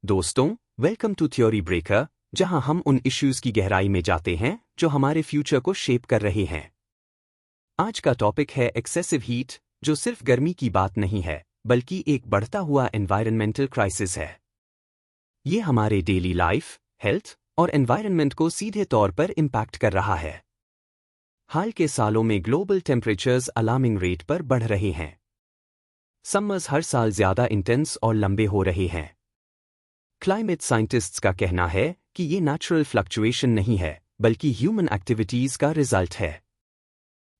दोस्तों, welcome to theory breaker, जहां हम उन इश्यूज की गहराई में जाते हैं जो हमारे फ्यूचर को शेप कर रहे हैं। आज का टॉपिक है एक्सेसिव हीट, जो सिर्फ गर्मी की बात नहीं है, बल्कि एक बढ़ता हुआ एनवायरनमेंटल क्राइसिस है। ये हमारे डेली लाइफ, हेल्थ और एनवायरनमेंट को सीधे तौर पर इम्पैक्ट कर रहा है। हाल के सालों में ग्लोबल टेम्परेचर्स अलार्मिंग रेट पर बढ़ रहे हैं। समर्स हर साल ज्यादा इंटेंस और लंबे हो रहे हैं। क्लाइमेट साइंटिस्ट्स का कहना है कि ये नेचुरल फ्लक्चुएशन नहीं है, बल्कि ह्यूमन एक्टिविटीज का रिजल्ट है।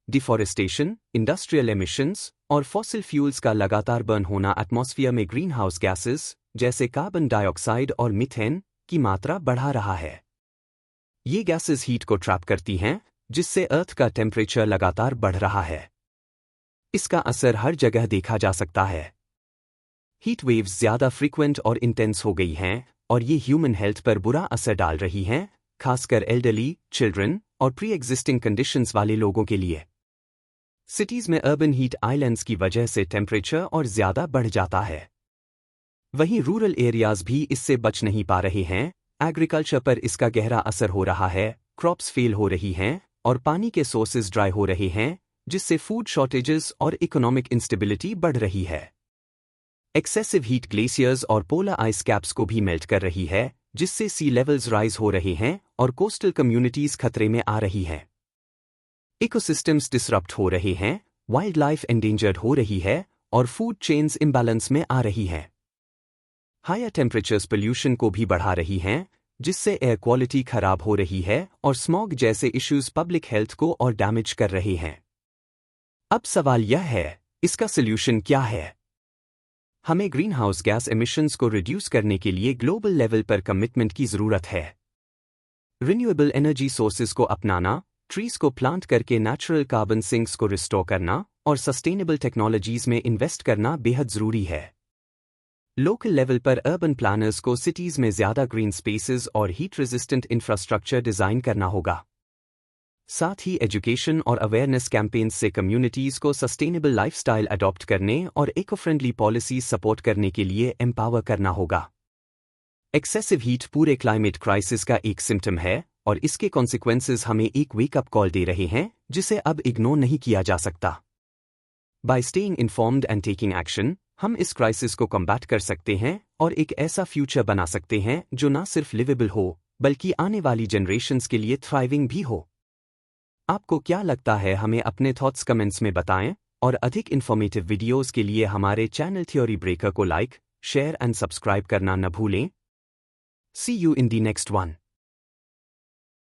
डिफॉरेस्टेशन, इंडस्ट्रियल एमिशंस और फॉसिल फ्यूल्स का लगातार बर्न होना एटमॉस्फेयर में ग्रीन हाउस गैसेस जैसे कार्बन डाइऑक्साइड और मीथेन की मात्रा बढ़ा रहा है। ये गैसेस हीट को ट्रैप करती हैं, जिससे अर्थ का टेम्परेचर लगातार बढ़ रहा है। इसका असर हर जगह देखा जा सकता है। हीट वेव्स ज्यादा फ्रीक्वेंट और इंटेंस हो गई हैं और ये ह्यूमन हेल्थ पर बुरा असर डाल रही हैं, खासकर एल्डरली, चिल्ड्रन और प्री एग्जिस्टिंग कंडीशंस वाले लोगों के लिए। सिटीज में अर्बन हीट आइलैंड्स की वजह से टेम्परेचर और ज्यादा बढ़ जाता है। वहीं रूरल एरियाज भी इससे बच नहीं पा रहे हैं। एग्रीकल्चर पर इसका गहरा असर हो रहा है, क्रॉप्स फेल हो रही हैं और पानी के सोर्सेज ड्राई हो रहे हैं, जिससे फूड शॉर्टेजेस और इकोनॉमिक इंस्टेबिलिटी बढ़ रही है। एक्सेसिव हीट ग्लेशियर्स और पोलर आइस कैप्स को भी मेल्ट कर रही है, जिससे सी लेवल्स राइज हो रहे हैं और कोस्टल कम्युनिटीज खतरे में आ रही हैं। इकोसिस्टम्स डिसरप्ट हो रहे हैं, वाइल्ड लाइफ एंडेंजर्ड हो रही है और फूड चेन्स इम्बैलेंस में आ रही हैं। हायर टेम्परेचर्स पोल्यूशन को भी बढ़ा रही हैं, जिससे एयर क्वालिटी खराब हो रही है और स्मॉग जैसे इश्यूज पब्लिक हेल्थ को और डैमेज कर रहे हैं। अब सवाल यह है, इसका सॉल्यूशन क्या है? हमें ग्रीन हाउस गैस एमिशंस को रिड्यूस करने के लिए ग्लोबल लेवल पर कमिटमेंट की जरूरत है। रिन्यूएबल एनर्जी सोर्सेज को अपनाना, ट्रीज को प्लांट करके नेचुरल कार्बन सिंक्स को रिस्टोर करना और सस्टेनेबल टेक्नोलॉजीज में इन्वेस्ट करना बेहद जरूरी है। लोकल लेवल पर अर्बन प्लानर्स को सिटीज में ज्यादा ग्रीन स्पेसेस और हीट रेजिस्टेंट इंफ्रास्ट्रक्चर डिजाइन करना होगा। साथ ही एजुकेशन और अवेयरनेस कैंपेन्स से कम्युनिटीज को सस्टेनेबल लाइफस्टाइल अडॉप्ट करने और इको फ्रेंडली पॉलिसीज सपोर्ट करने के लिए एम्पावर करना होगा। एक्सेसिव हीट पूरे क्लाइमेट क्राइसिस का एक सिम्टम है और इसके कॉन्सिक्वेंसेस हमें एक वेकअप कॉल दे रहे हैं, जिसे अब इग्नोर नहीं किया जा सकता। Bye staying informed and taking action, हम इस क्राइसिस को कम्बैट कर सकते हैं और एक ऐसा फ्यूचर बना सकते हैं जो न सिर्फ लिवेबल हो, बल्कि आने वाली जनरेशन्स के लिए थ्राइविंग भी हो। आपको क्या लगता है? हमें अपने थॉट्स कमेंट्स में बताएं और अधिक इन्फॉर्मेटिव वीडियोस के लिए हमारे चैनल थ्योरी ब्रेकर को लाइक, शेयर एंड सब्सक्राइब करना न भूलें। See you in the next one.